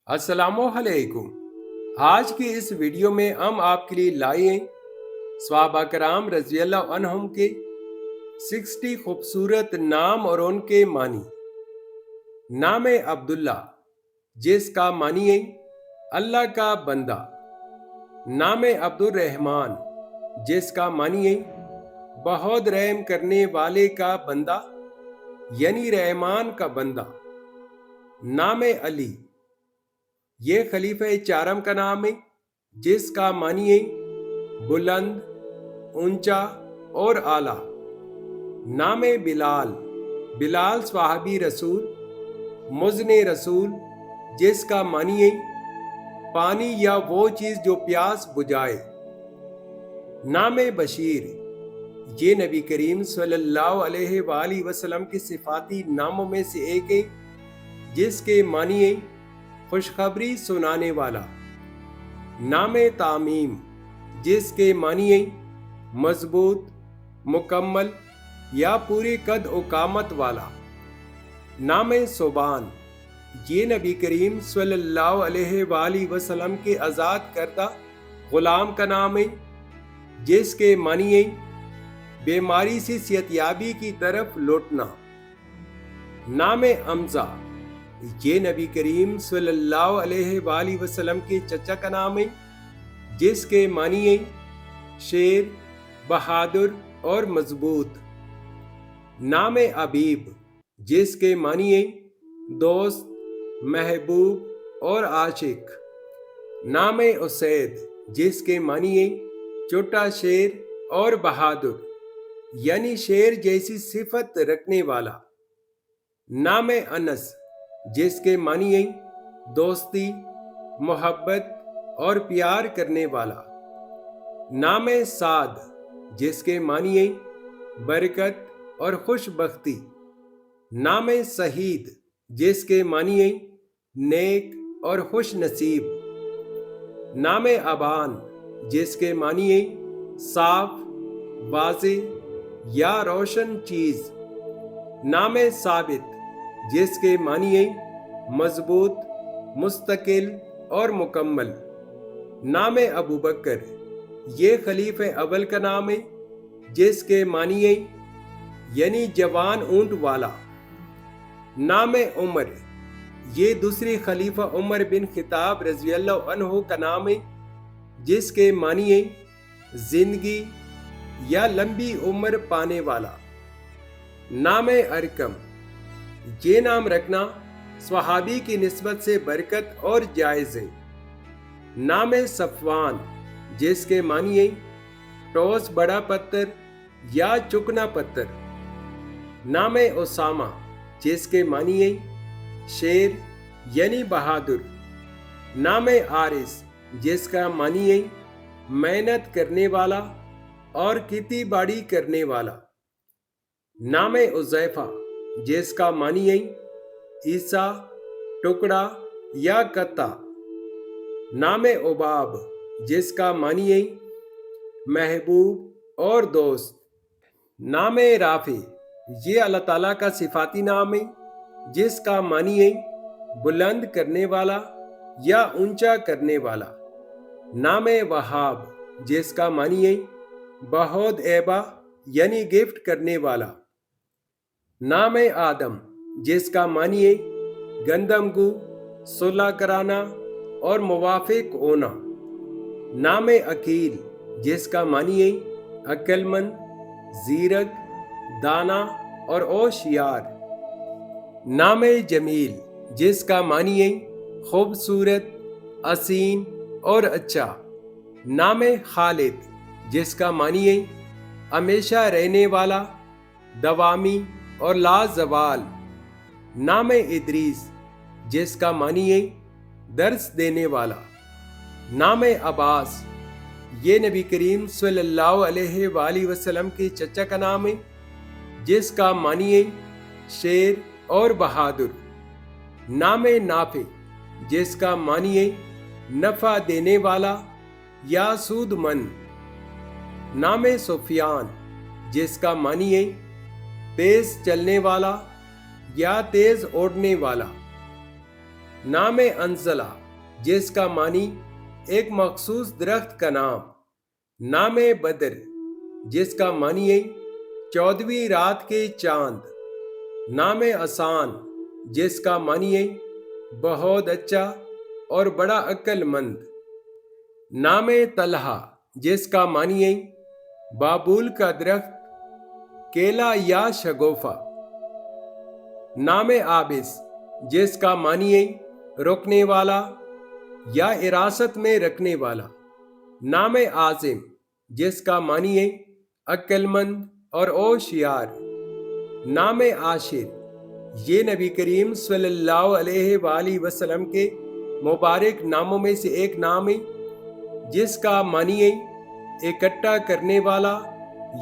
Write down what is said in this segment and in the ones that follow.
अस्सलामु अलैकुम। आज की इस वीडियो में हम आपके लिए लाए हैं सहाबा कराम रज़ी अल्लाह अन्हुम के 60 खूबसूरत नाम और उनके मानी। नाम अब्दुल्ला, जिसका मानी है अल्लाह का बंदा। नाम अब्दुर रहमान, जिसका मानी है बहुत रहम करने वाले का बंदा, यानी रहमान का बंदा। नाम अली, ये खलीफा चारम का नाम है, जिसका मानी है बुलंद, ऊंचा और आला। नाम बिलाल, बिलाल सहाबी रसूल, मुज़ने रसूल, जिसका मानी है पानी या वो चीज़ जो प्यास बुझाए। नाम बशीर, ये नबी करीम सल्लल्लाहु अलैहि वसल्लम के सिफाती नामों में से एक है, जिसके मानी है खुशखबरी सुनाने वाला। नाम तामीम, जिसके मानी है मजबूत, मुकम्मल या पूरे कद औकामत वाला। नाम सुबान, ये नबी करीम सल्लल्लाहु अलैहि वसल्लम के आज़ाद करदा गुलाम का नाम है, जिसके मानी है बीमारी से सेहतयाबी की तरफ लौटना। नाम हमजा, ये नबी करीम सल्लल्लाहु अलैहि वसल्लम के चचा का नाम है, जिसके मानी है शेर, बहादुर और मजबूत। नाम अबीब, जिसके मानी है दोस्त, महबूब और आशिक। नाम उसैद, जिसके मानी है छोटा शेर और बहादुर, यानी शेर जैसी सिफत रखने वाला। नाम अनस, जिसके मानी है दोस्ती, मोहब्बत और प्यार करने वाला। नाम साद, जिसके मानी है बरकत और खुशबख्ती। नाम सहीद, जिसके मानी है नेक और खुश नसीब। नाम अबान, जिसके मानी है साफ, वाज़े या रोशन चीज। नाम साबित, जिसके मानी है मजबूत, मुस्तकिल और मुकम्मल। नाम अबू बकर, ये खलीफे अव्वल का नाम है, जिसके मानी है यानी जवान ऊंट वाला। नाम उमर, ये दूसरी खलीफा उमर बिन खिताब रज़ी अल्लाह अन्हु का नाम है, जिसके मानी है जिंदगी या लंबी उम्र पाने वाला। नाम अरकम, ये नाम रखना स्वहाबी की निस्बत से बरकत और जायज है। नाम सफवान, जिसके मानी है टॉस बड़ा पत्थर या चुकना पत्थर। नाम उसामा, जिसके मानी है शेर यानी बहादुर। नाम आरिस, जिसका मानी है मेहनत करने वाला और खेती बाड़ी करने वाला। नाम उज़ैफा, जिसका मानी है ईसा, टुकड़ा या कत्ता। नाम उबाब, जिसका मानी है महबूब और दोस्त। नाम राफी, ये अल्लाह ताला का सिफाती नाम है, जिसका मानी है बुलंद करने वाला या ऊंचा करने वाला। नाम वहाब, जिसका मानी है बहुत ऐबा यानी गिफ्ट करने वाला। नाम आदम, जिसका मानी है गंदमगू, सुलह कराना और मुवाफिक होना। नाम अकील, जिसका मानी है अक्लमंद, जीरक, दाना और होशियार। नाम जमील, जिसका मानी है खूबसूरत, हसीन और अच्छा। नाम खालिद, जिसका मानी है हमेशा रहने वाला, दवामी और लाजवाल। नाम इद्रीस, जिसका मानी है दर्स देने वाला। नाम अब्बास, ये नबी करीम सल्लल्लाहु अलैहि वसल्लम के चचा का नाम है, जिसका मानी है शेर और बहादुर। नाम नाफे, जिसका मानी है नफा देने वाला या सूदमंद। नाम सुफियान, जिसका मानी है तेज चलने वाला या तेज ओढ़ने वाला। نام انزلہ جس کا معنی ایک مخصوص درخت کا نام۔ نام بدر جس کا معنی ہے 14ویں رات کے چاند۔ نام آسان جس کا معنی ہے بہت اچھا اور بڑا عقل مند۔ نام طلحہ جس کا معنی ہے بابول کا درخت، کیلا یا شگوفہ۔ نام عابس جس کا معنی ہے رکنے والا یا حراست میں رکھنے والا۔ نام عاصم جس کا معنی ہے عقل مند اور ہوشیار۔ نام عاشر یہ نبی کریم صلی اللہ علیہ وآلہ وسلم کے مبارک ناموں میں سے ایک نام ہے جس کا معنی ہے اکٹھا کرنے والا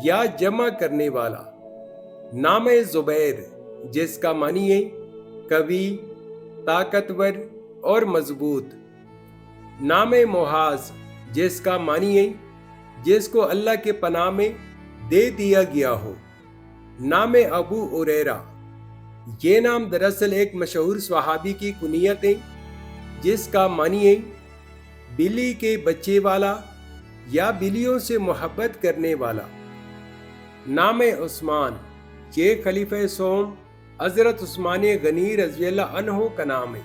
یا جمع کرنے والا۔ نام زبیر جس کا معنی ہے قوی، طاقتور اور مضبوط۔ نام معاذ جس کا معنی ہے جس کو اللہ کے پناہ میں دے دیا گیا ہو۔ نام ابو ہریرہ یہ نام دراصل ایک مشہور صحابی کی کنیت ہے جس کا معنی ہے بلی کے بچے والا یا بلیوں سے محبت کرنے والا۔ نام عثمان یہ خلیفہ سوم حضرت عثمان غنی رضی اللہ عنہ کا نام ہے۔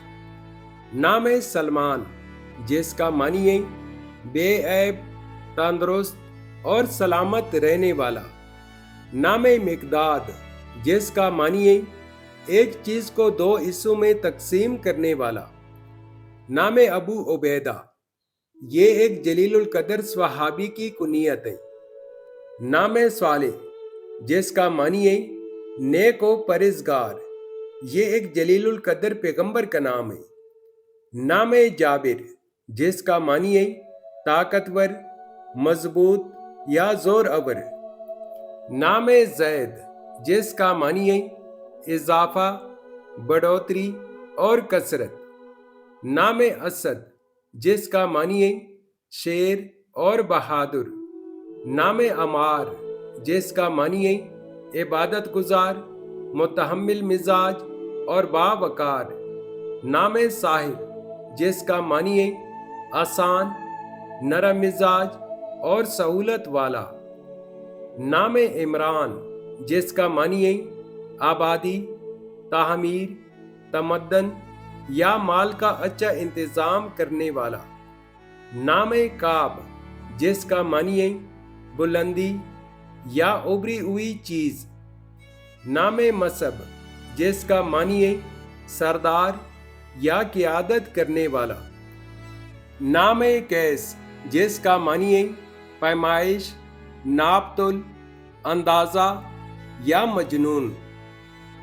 نام سلمان جس کا معنی ہے بے عیب، تندرست اور سلامت رہنے والا۔ نام مقداد جس کا معنی ہے ایک چیز کو دو حصوں میں تقسیم کرنے والا۔ نام ابو عبیدہ یہ ایک جلیل القدر صحابی کی کنیت ہے۔ نام صالح جس کا معنی ہے نیک و پرہیزگار، یہ ایک جلیل القدر پیغمبر کا نام ہے۔ نام جابر جس کا معنی ہے طاقتور، مضبوط یا زور آور۔ نام زید جس کا معنی ہے اضافہ، بڑھوتری اور کثرت۔ نام اسد جس کا معنی ہے شیر اور بہادر۔ نام عمار جس کا معنی ہے عبادت گزار، متحمل مزاج اور باوقار۔ نام صاحب جس کا معنی ہے آسان، نرم مزاج اور سہولت والا۔ نام عمران جس کا معنی ہے آبادی، تعمیر، تمدن یا مال کا اچھا انتظام کرنے والا۔ نام کعب جس کا معنی ہے بلندی یا ابری ہوئی چیز۔ نام مصعب جس کا معنی ہے سردار یا قیادت کرنے والا۔ نام قیس جس کا معنی ہے پیمائش، ناپ تول، اندازہ یا مجنون۔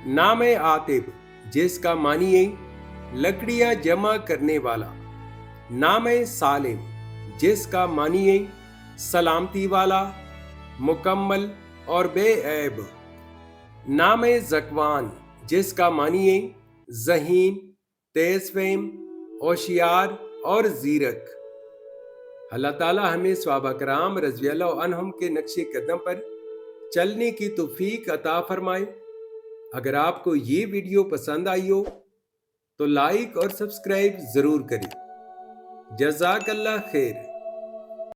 نام عاتب جس کا معنی ہے لکڑیاں جمع کرنے والا۔ نام سالم جس کا معنی ہے سلامتی والا، مکمل اور بے عیب۔ نام ذکوان جس کا معنی ہے ذہین، تیز فہم، ہوشیار اور زیرک۔ اللہ تعالیٰ ہمیں صحابہ کرام رضی اللہ عنہم کے نقش قدم پر چلنے کی توفیق عطا فرمائے۔ اگر آپ کو یہ ویڈیو پسند آئی ہو تو لائک اور سبسکرائب ضرور کریں۔ جزاک اللہ خیر۔